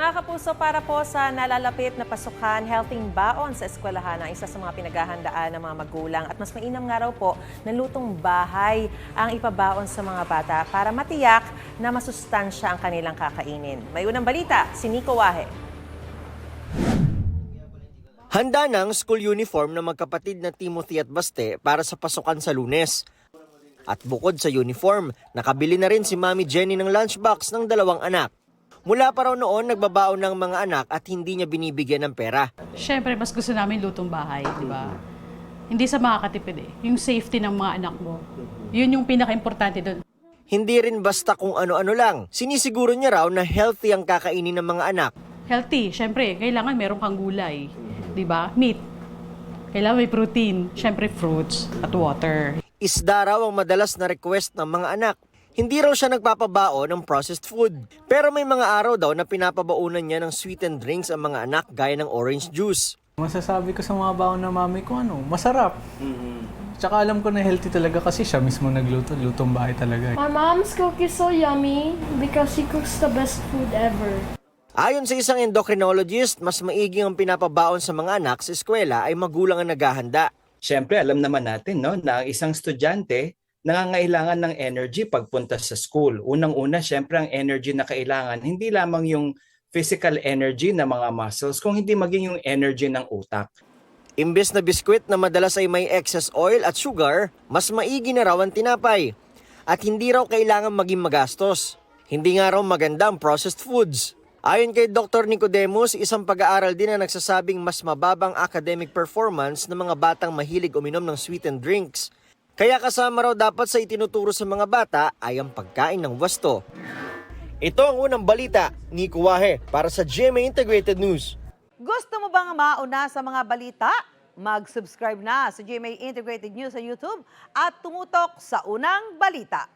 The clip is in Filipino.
Mga kapuso, para po sa nalalapit na pasukan, healthing baon sa eskwelahan ang isa sa mga pinaghahandaan ng mga magulang. At mas mainam nga raw po na lutong bahay ang ipabaon sa mga bata para matiyak na masustansya ang kanilang kakainin. May unang balita, si Nico Wahe. Handa ng school uniform ng magkapatid na Timothy at Baste para sa pasukan sa Lunes. At bukod sa uniform, nakabili na rin si Mami Jenny ng lunchbox ng dalawang anak. Mula pa raw noon, nagbabaon ng mga anak at hindi niya binibigyan ng pera. Siyempre, mas gusto namin lutong bahay, di ba? Hindi sa makakatipid eh. Yung safety ng mga anak mo. Yun yung pinaka-importante doon. Hindi rin basta kung ano-ano lang. Sinisiguro niya raw na healthy ang kakainin ng mga anak. Healthy, siyempre, kailangan meron kang gulay. Di ba? Meat. Kailangan may protein. Siyempre, fruits at water. Isda raw ang madalas na request ng mga anak. Hindi raw siya nagpapabaon ng processed food. Pero may mga araw daw na pinapabaunan niya ng sweetened drinks ang mga anak gaya ng orange juice. Masasabi ko sa mga baon na mami ko, masarap. Tsaka alam ko na healthy talaga kasi siya mismo nagluto. Lutong bahay talaga. My mom's cook is so yummy because she cooks the best food ever. Ayon sa isang endocrinologist, mas maiging ang pinapabaon sa mga anak sa eskwela ay magulang ang naghahanda. Siyempre, alam naman natin na ang isang estudyante nangangailangan ng energy pagpunta sa school. Unang-una, siyempre ang energy na kailangan, hindi lamang yung physical energy ng mga muscles, kung hindi maging yung energy ng utak. Imbes na biskwit na madalas ay may excess oil at sugar, mas maigi na raw ang tinapay. At hindi raw kailangan maging magastos. Hindi nga raw maganda ang processed foods. Ayon kay Dr. Nicodemus, isang pag-aaral din na nagsasabing mas mababang academic performance ng mga batang mahilig uminom ng sweetened drinks. Kaya kasama raw dapat sa itinuturo sa mga bata ay ang pagkain ng wasto. Ito ang unang balita, Nico Wahe, para sa GMA Integrated News. Gusto mo bang mauna sa mga balita? Mag-subscribe na sa GMA Integrated News sa YouTube at tumutok sa unang balita.